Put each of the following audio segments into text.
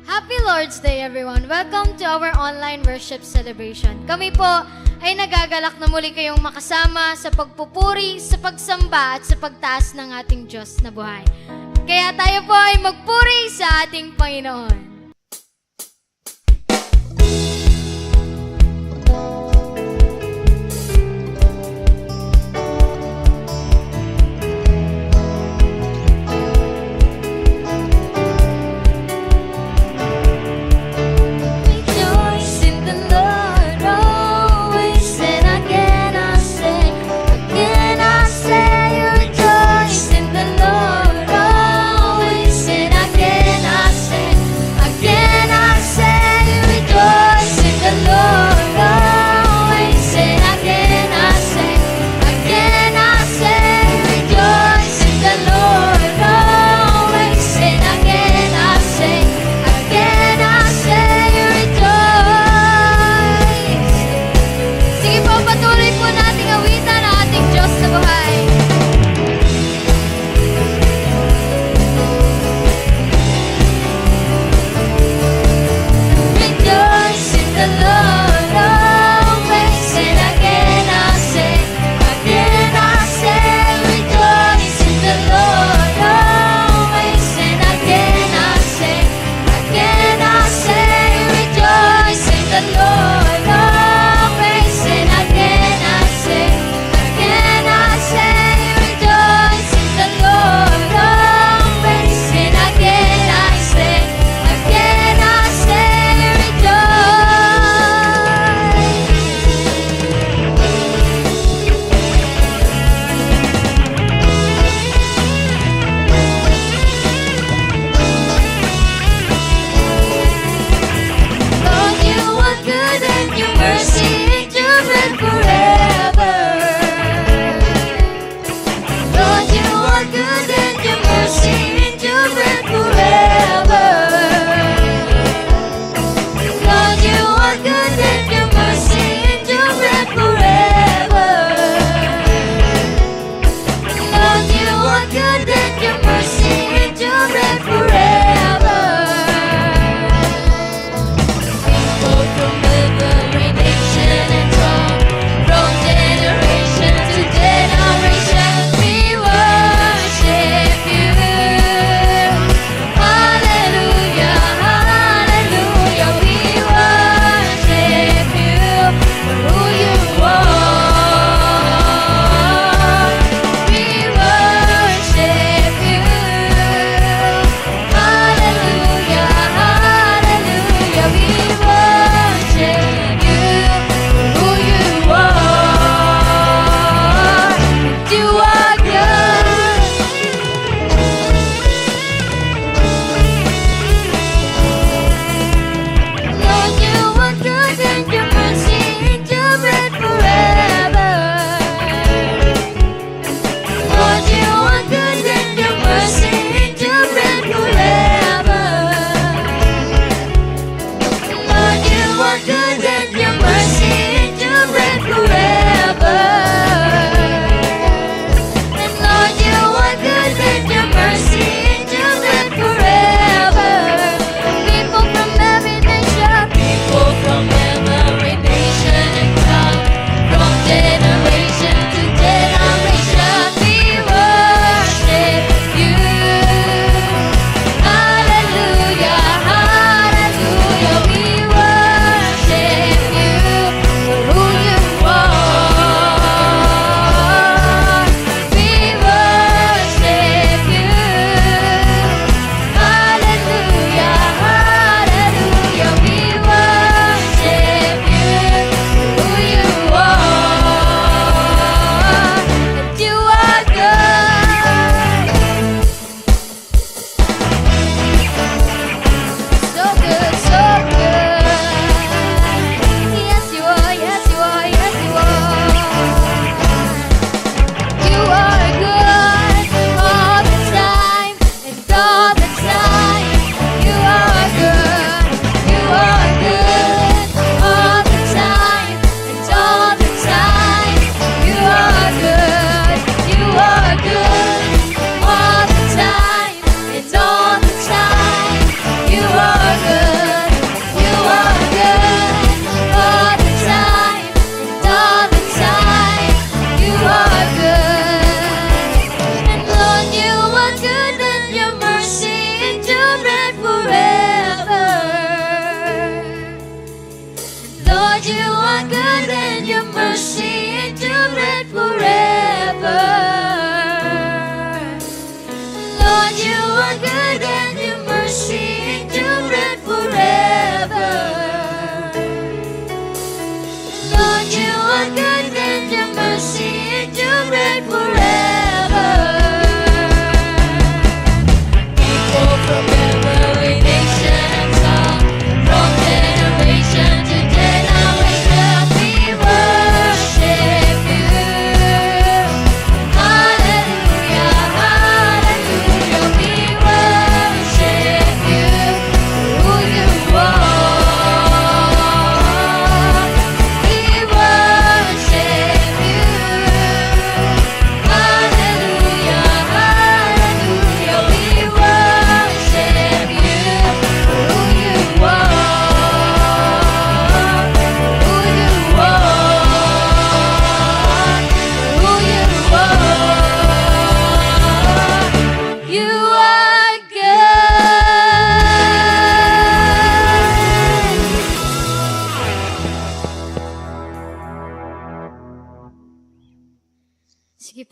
Happy Lord's Day, everyone! Welcome to our online worship celebration. Kami po ay nagagalak na muli kayong makasama sa pagpupuri, sa pagsamba at sa pagtaas ng ating Diyos na buhay. Kaya tayo po ay magpuri sa ating Panginoon.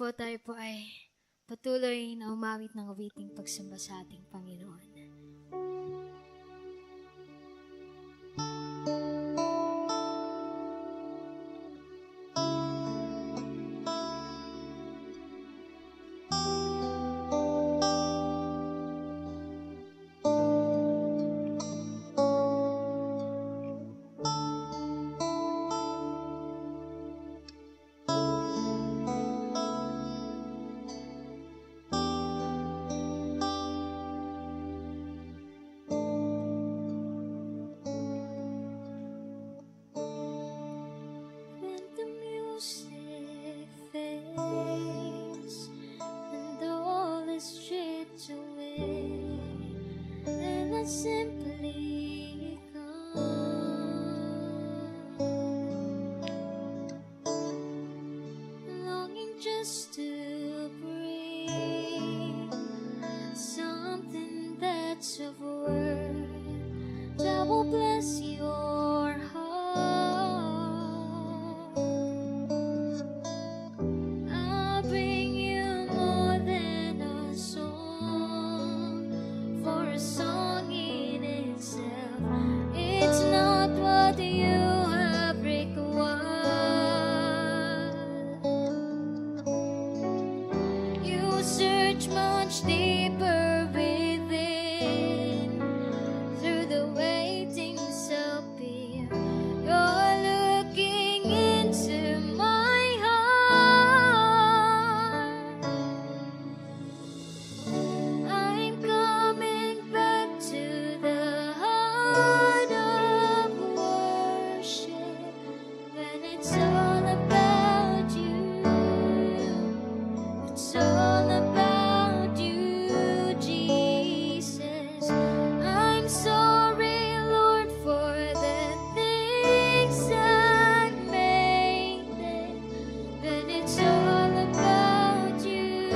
po tayo po ay patuloy na umawit ng awiting pagsamba sa ating Panginoon. Simply longing just to breathe something that's of worth that will bless your heart. I'll bring you more than a song, for a song in itself, it's not what you have required. You search much deeper within, through the way things appear. You're looking into my heart. I'm coming back to the heart of worship, when it's all about you. It's all about you, Jesus. I'm sorry, Lord, for the things I made it, when it's all about you.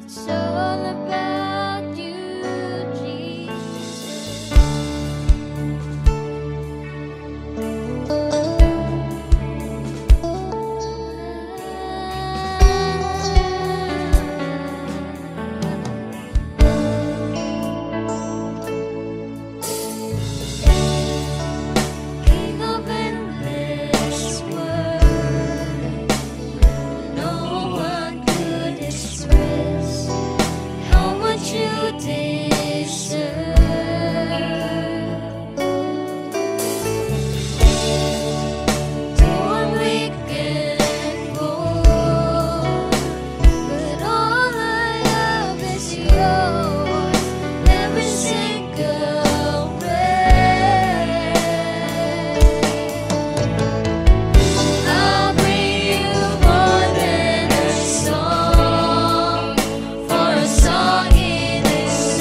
It's all about you, Jesus. King of endless world, no one could express how much you deserve. Though I'm weak and poor, but all I have is yours, every single breath. I'll bring you more than a song, for a song in itself,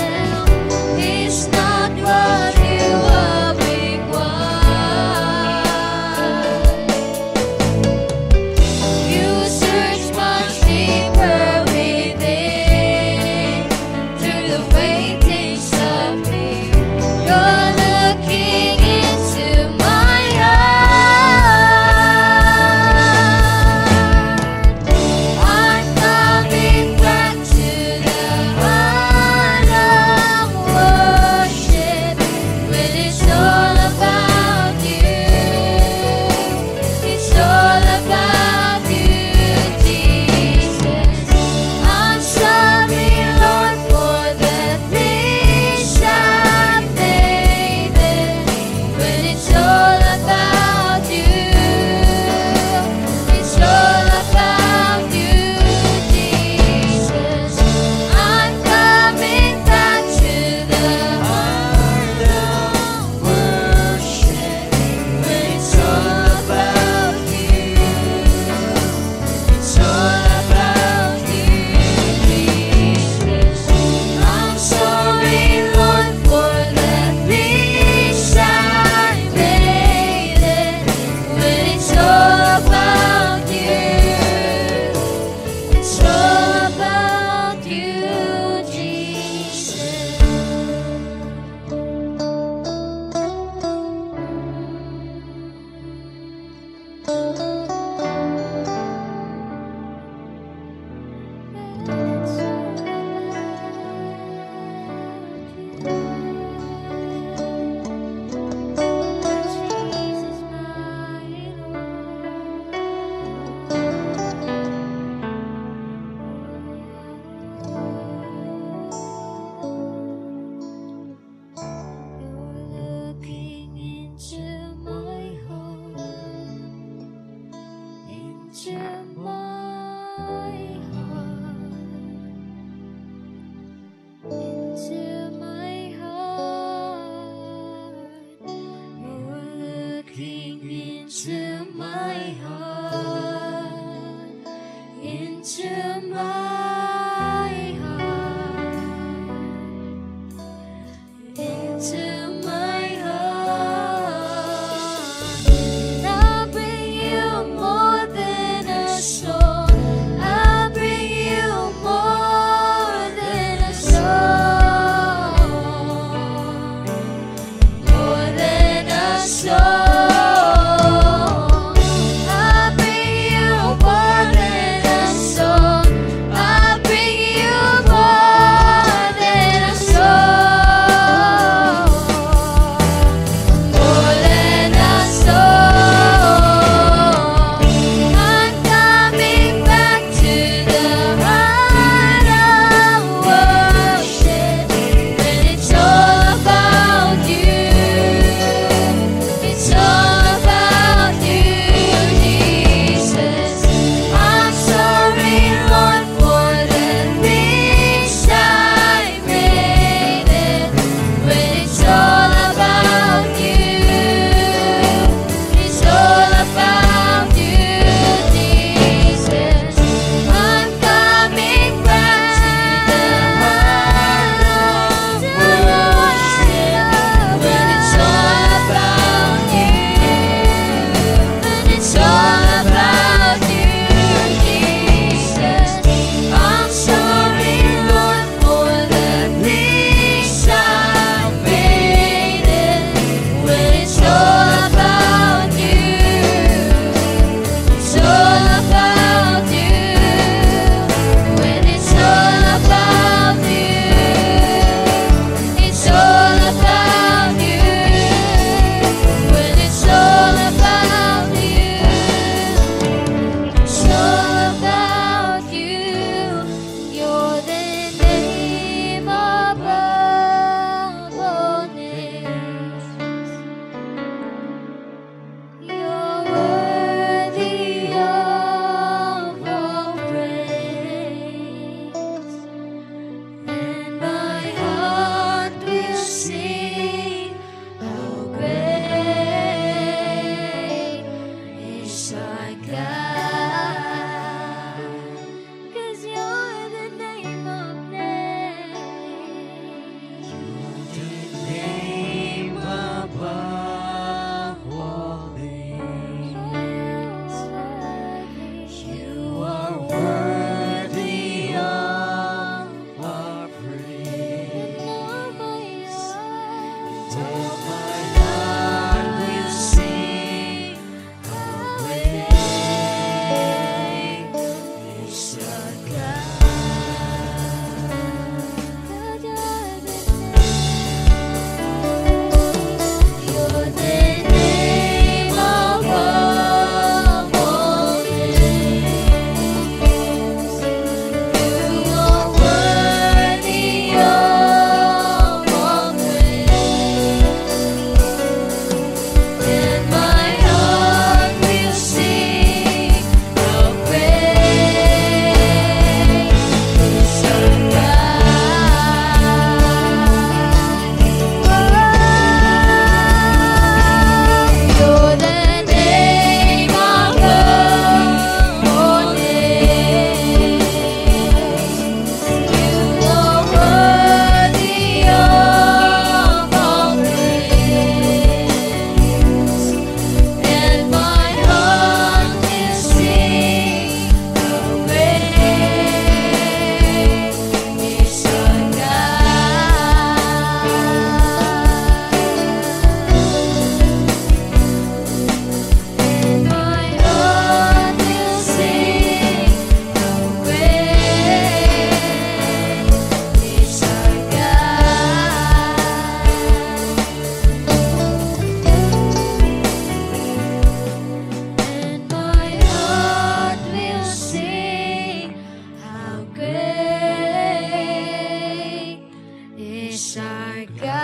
is our God.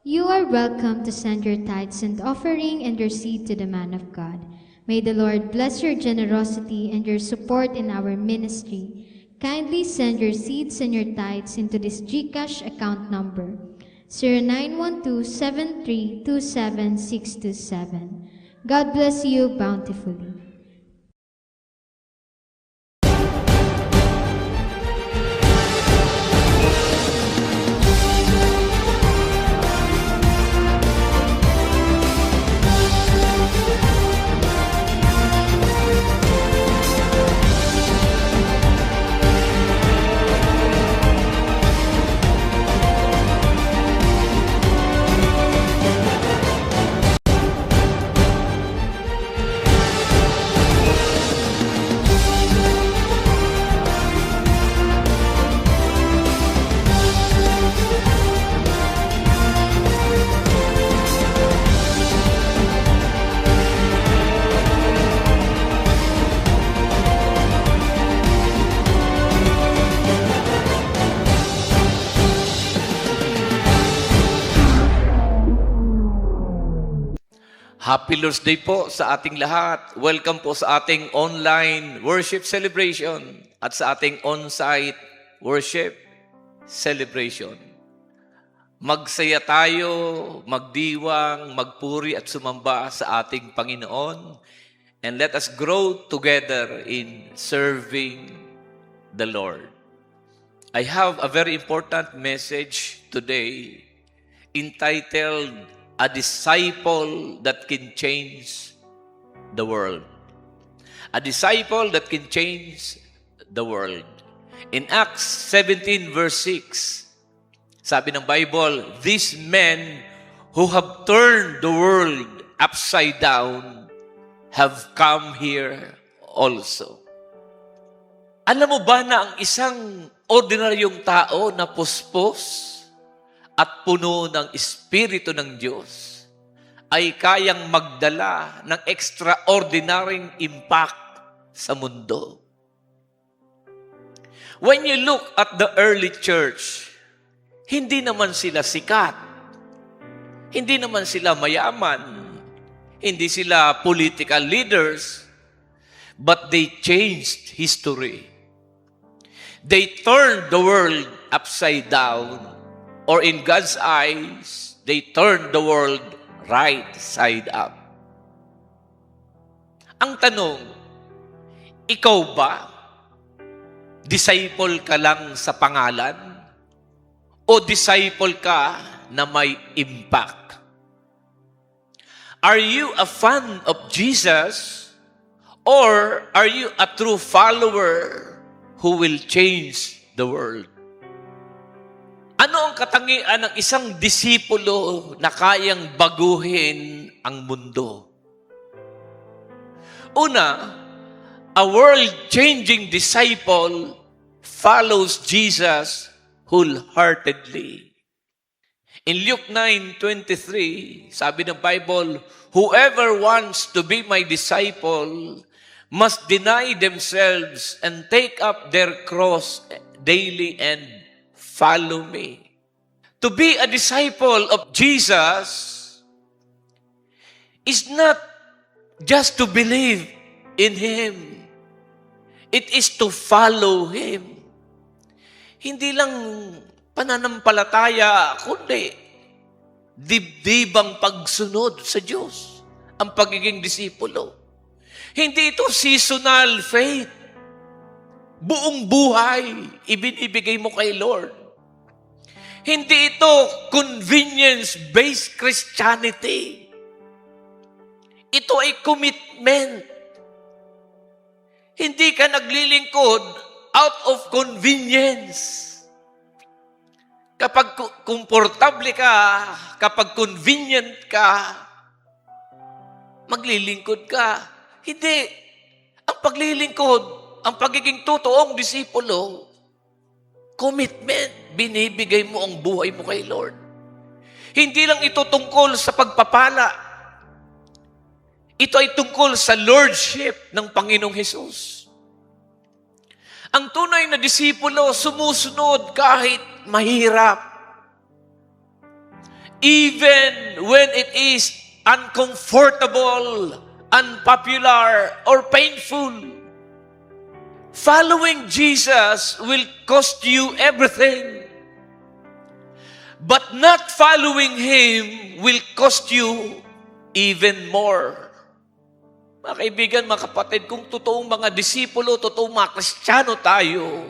You are welcome to send your tithes and offering and your seed to the man of God. May the Lord bless your generosity and your support in our ministry. Kindly send your seeds and your tithes into this GCash account number, 0912-7327627. God bless you bountifully. Happy Lord's Day po sa ating lahat. Welcome po sa ating online worship celebration at sa ating on-site worship celebration. Magsaya tayo, magdiwang, magpuri at sumamba sa ating Panginoon, and let us grow together in serving the Lord. I have a very important message today entitled, A Disciple That Can Change the World. A disciple that can change the world. In Acts 17 verse 6, sabi ng Bible, these men who have turned the world upside down have come here also. Alam mo ba na ang isang ordinaryong tao na puspos at puno ng Espiritu ng Diyos ay kayang magdala ng extraordinaryong impact sa mundo? When you look at the early church, hindi naman sila sikat, hindi naman sila mayaman, hindi sila political leaders, but they changed history. They turned the world upside down. Or in God's eyes, they turned the world right side up. Ang tanong, ikaw ba, disciple ka lang sa pangalan? O disciple ka na may impact? Are you a fan of Jesus? Or are you a true follower who will change the world? Ano ang katangian ng isang disipulo na kayang baguhin ang mundo? Una, a world-changing disciple follows Jesus wholeheartedly. In Luke 9:23, sabi ng Bible, whoever wants to be my disciple must deny themselves and take up their cross daily and follow me. To be a disciple of Jesus is not just to believe in Him. It is to follow Him. Hindi lang pananampalataya, kundi dibdibang pagsunod sa Diyos ang pagiging disipulo. Hindi ito seasonal faith. Buong buhay, ibinibigay mo kay Lord. Hindi ito convenience-based Christianity. Ito ay commitment. Hindi ka naglilingkod out of convenience. Kapag komportable ka, kapag convenient ka, maglilingkod ka. Hindi. Ang paglilingkod, ang pagiging totoong disipulo, commitment. Binibigay mo ang buhay mo kay Lord. Hindi lang ito tungkol sa pagpapala. Ito ay tungkol sa lordship ng Panginoong Hesus. Ang tunay na disipulo, sumusunod kahit mahirap. Even when it is uncomfortable, unpopular, or painful. Following Jesus will cost you everything. But not following Him will cost you even more. Mga kaibigan, mga kapatid, kung totoong mga disipulo, totoong mga Kristiyano tayo,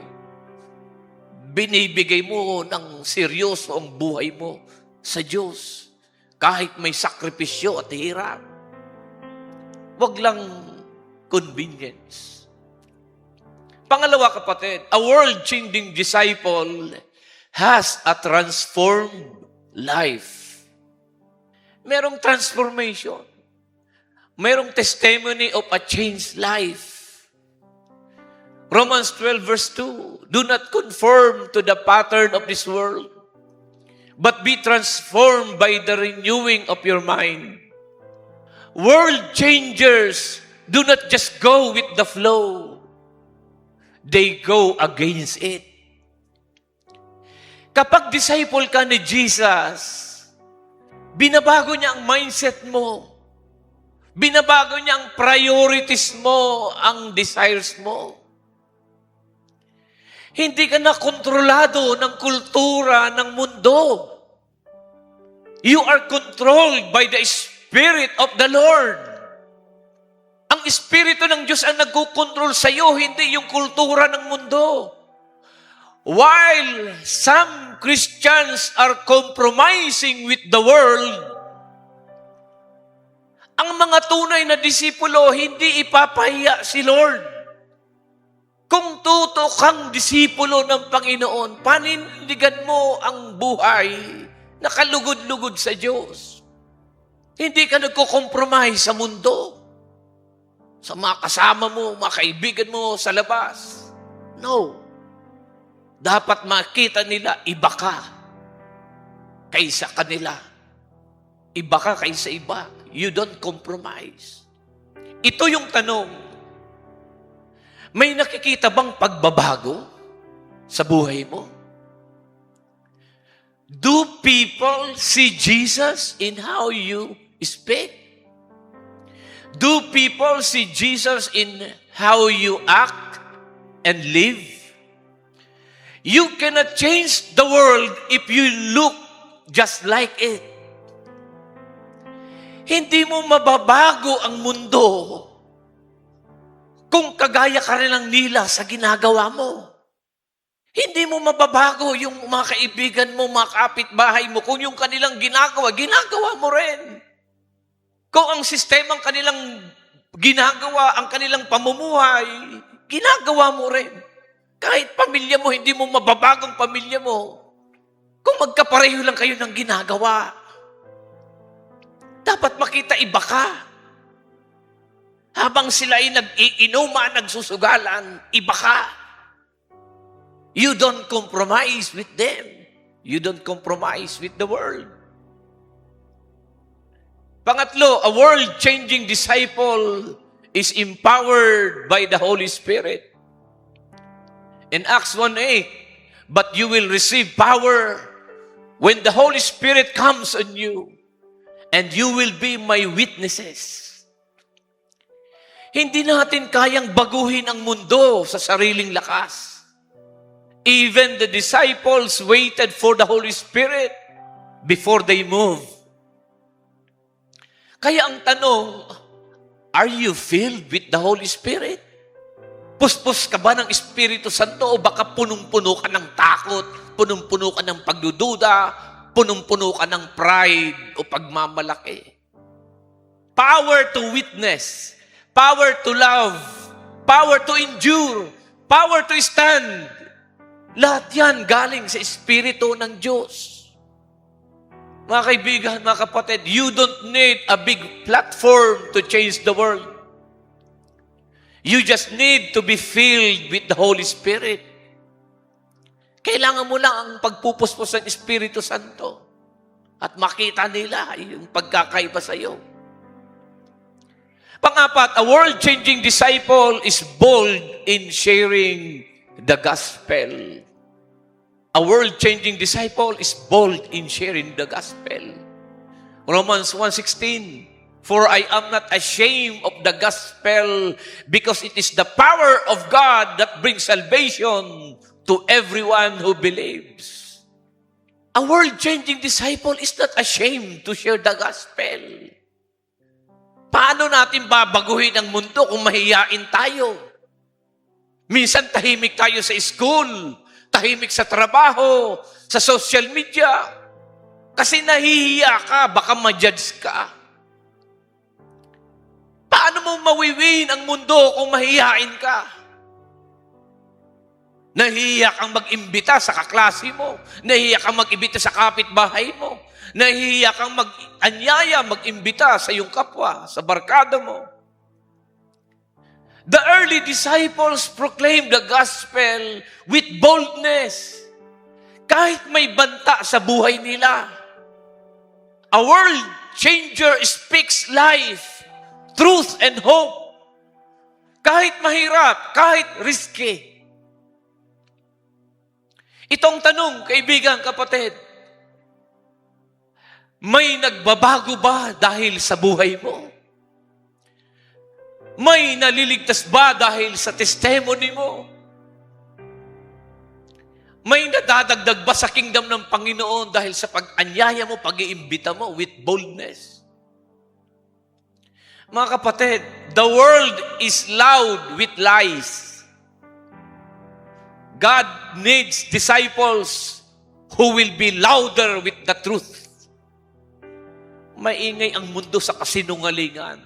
binibigay mo ng seryoso ang buhay mo sa Diyos. Kahit may sakripisyo at hirap. Huwag lang convenience. Pangalawa, kapatid, a world-changing disciple has a transformed life. Merong transformation. Merong testimony of a changed life. Romans 12 verse 2, do not conform to the pattern of this world, but be transformed by the renewing of your mind. World changers do not just go with the flow. They go against it. Kapag disciple ka ni Jesus, binabago niya ang mindset mo. Binabago niya ang priorities mo, ang desires mo. Hindi ka na kontrolado ng kultura ng mundo. You are controlled by the Spirit of the Lord. Ang Espiritu ng Diyos ang nagkukontrol sa iyo, hindi yung kultura ng mundo. While some Christians are compromising with the world, ang mga tunay na disipulo, hindi ipapahiya si Lord. Kung tuto kang disipulo ng Panginoon, panindigan mo ang buhay na kalugod-lugod sa Diyos. Hindi ka nagko-compromise sa mundo, sa mga kasama mo, mga kaibigan mo sa labas. No. Dapat makita nila, iba ka kaysa kanila. Iba ka kaysa iba. You don't compromise. Ito yung tanong. May nakikita bang pagbabago sa buhay mo? Do people see Jesus in how you speak? Do people see Jesus in how you act and live? You cannot change the world if you look just like it. Hindi mo mababago ang mundo kung kagaya ka rin ng nila sa ginagawa mo. Hindi mo mababago yung mga kaibigan mo, mga kapitbahay mo. Kung yung kanilang ginagawa, ginagawa mo rin. Kung ang sistemang kanilang ginagawa, ang kanilang pamumuhay, ginagawa mo rin. Kahit pamilya mo, hindi mo mababago ang pamilya mo. Kung magkapareho lang kayo ng ginagawa, dapat makita iba ka. Habang sila ay nag-iinuman, nagsusugalan, iba ka. You don't compromise with them. You don't compromise with the world. Pangatlo, a world-changing disciple is empowered by the Holy Spirit. In Acts 1:8, but you will receive power when the Holy Spirit comes on you, and you will be my witnesses. Hindi natin kayang baguhin ang mundo sa sariling lakas. Even the disciples waited for the Holy Spirit before they move. Kaya ang tanong, are you filled with the Holy Spirit? Puspos ka ba ng Espiritu Santo o baka punong-puno ka ng takot, punong-puno ka ng pagdududa, punong-puno ka ng pride o pagmamalaki? Power to witness, power to love, power to endure, power to stand. Lahat yan galing sa Espiritu ng Diyos. Mga kaibigan, mga kapatid, you don't need a big platform to change the world. You just need to be filled with the Holy Spirit. Kailangan mo lang ang pagpupuspos ng Espiritu Santo at makita nila yung pagkakaiba sa iyo. Pang-apat, a world-changing disciple is bold in sharing the gospel. A world-changing disciple is bold in sharing the gospel. Romans 1:16, for I am not ashamed of the gospel because it is the power of God that brings salvation to everyone who believes. A world-changing disciple is not ashamed to share the gospel. Paano natin babaguhin ang mundo kung mahiyain tayo? Minsan tahimik tayo sa school, tahimik sa trabaho, sa social media. Kasi nahihiya ka, baka ma-judge ka. Paano mo mawiwin ang mundo kung mahihiyain ka? Nahihiya kang mag-imbita sa kaklase mo. Nahihiya kang mag-imbita sa kapitbahay mo. Nahihiya kang mag-anyaya, mag-imbita sa iyong kapwa, sa barkada mo. The early disciples proclaimed the gospel with boldness. Kahit may banta sa buhay nila. A world changer speaks life, truth, and hope. Kahit mahirap, kahit risky. Itong tanong, kaibigan, kapatid, may nagbabago ba dahil sa buhay mo? May naliligtas ba dahil sa testimony mo? May nadadagdag ba sa kingdom ng Panginoon dahil sa pag-anyaya mo, pag-iimbita mo with boldness? Mga kapatid, the world is loud with lies. God needs disciples who will be louder with the truth. Maingay ang mundo sa kasinungalingan.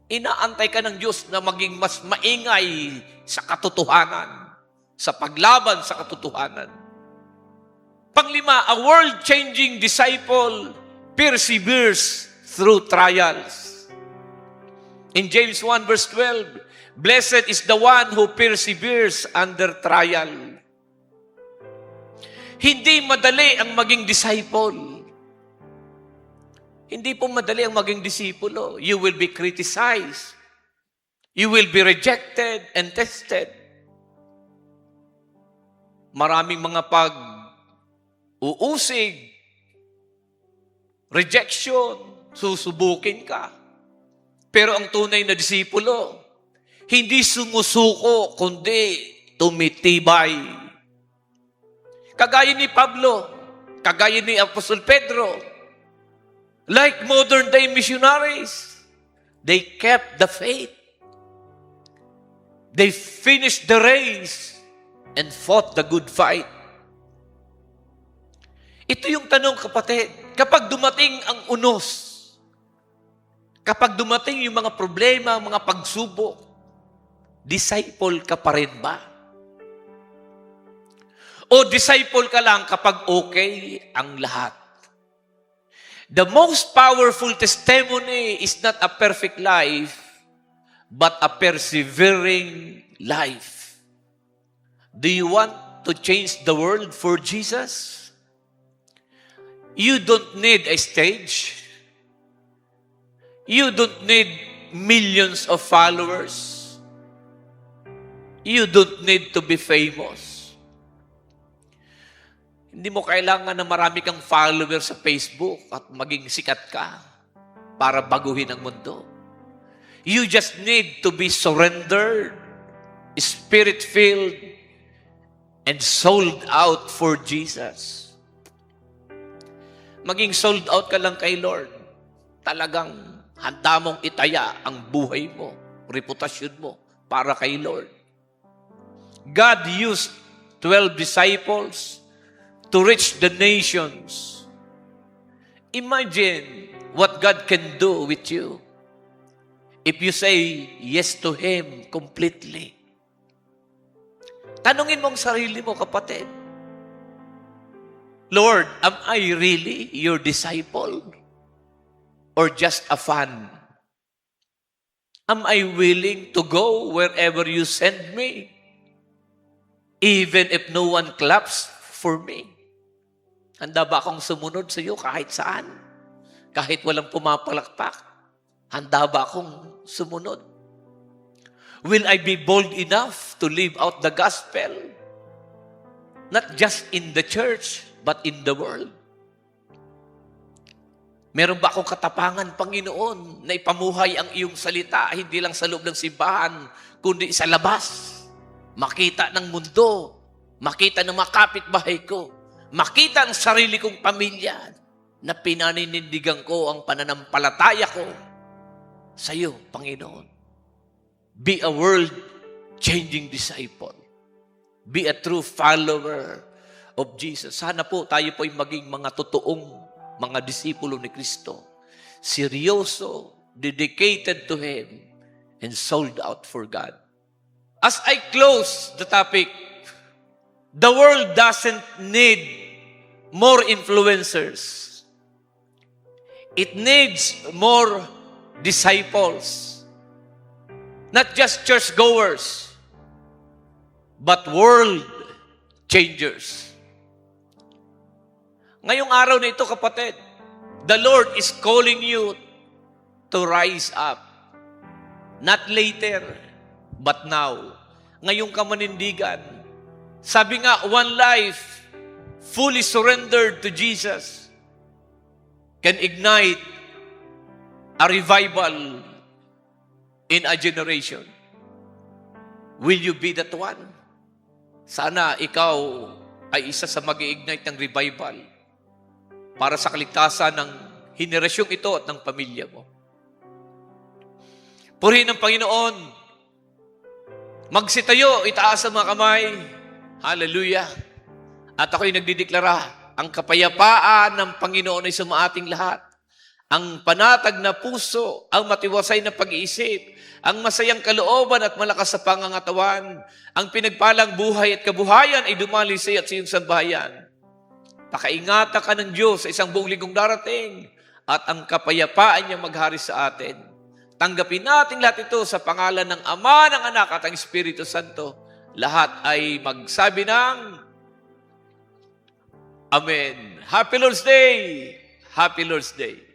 Inaantay ka ng Diyos na maging mas maingay sa katotohanan, sa paglaban sa katotohanan. Panglima, a world-changing disciple perseveres through trials. In James 1 verse 12, blessed is the one who perseveres under trial. Hindi madali ang maging disciple. Hindi po madali ang maging disipulo. You will be criticized. You will be rejected and tested. Maraming mga pag-uusig, rejection, susubukin ka. Pero ang tunay na disipulo, hindi sumusuko, kundi tumitibay. Kagaya ni Pablo, kagaya ni Apostol Pedro, like modern day missionaries, they kept the faith. They finished the race and fought the good fight. Ito yung tanong, kapatid. Kapag dumating ang unos, kapag dumating yung mga problema, mga pagsubok, disciple ka pa rin ba? O disciple ka lang kapag okay ang lahat? The most powerful testimony is not a perfect life, but a persevering life. Do you want to change the world for Jesus? You don't need a stage. You don't need millions of followers. You don't need to be famous. Hindi mo kailangan na marami kang followers sa Facebook at maging sikat ka para baguhin ang mundo. You just need to be surrendered, spirit-filled, and sold out for Jesus. Maging sold out ka lang kay Lord. Talagang handa mong itaya ang buhay mo, reputasyon mo para kay Lord. God used 12 disciples to reach the nations. Imagine what God can do with you if you say yes to Him completely. Tanungin mo ang sarili mo, kapatid. Lord, am I really your disciple? Or just a fan? Am I willing to go wherever you send me? Even if no one claps for me? Handa ba akong sumunod sa iyo kahit saan? Kahit walang pumapalakpak? Handa ba akong sumunod? Will I be bold enough to live out the gospel? Not just in the church, but in the world. Meron ba akong katapangan, Panginoon, na ipamuhay ang iyong salita, hindi lang sa loob ng simbahan, kundi sa labas? Makita ng mundo, makita ng mga kapitbahay ko, makita ang sarili kong pamilya, na pinaninindigan ko ang pananampalataya ko sa iyo, Panginoon. Be a world-changing disciple. Be a true follower of Jesus. Sana po tayo po ay maging mga totoong mga disipulo ni Kristo. Seryoso, dedicated to Him, and sold out for God. As I close the topic, the world doesn't need more influencers. It needs more disciples. Not just churchgoers, but world changers. Ngayong araw na ito, kapatid, the Lord is calling you to rise up. Not later, but now. Ngayong ka manindigan. Sabi nga, one life fully surrendered to Jesus can ignite a revival in a generation. Will you be that one? Sana ikaw ay isa sa mag-iignite ng revival para sa kaligtasan ng henerasyong ito at ng pamilya mo. Purihin ang Panginoon. Magsitayo, itaas ang mga kamay. Hallelujah. At ako'y nagdideklara, ang kapayapaan ng Panginoon ay sumaating lahat. Ang panatag na puso, ang matiwasay na pag-iisip, ang masayang kalooban at malakas sa pangangatawan, ang pinagpalang buhay at kabuhayan ay dumali sa iyo at sa iyong sambahayan. Pakaingatan ka ng Diyos sa isang buong linggong darating at ang kapayapaan niya maghari sa atin. Tanggapin natin lahat ito sa pangalan ng Ama, ng Anak at ng Espiritu Santo. Lahat ay magsabi ng Amen. Happy Lord's Day! Happy Lord's Day!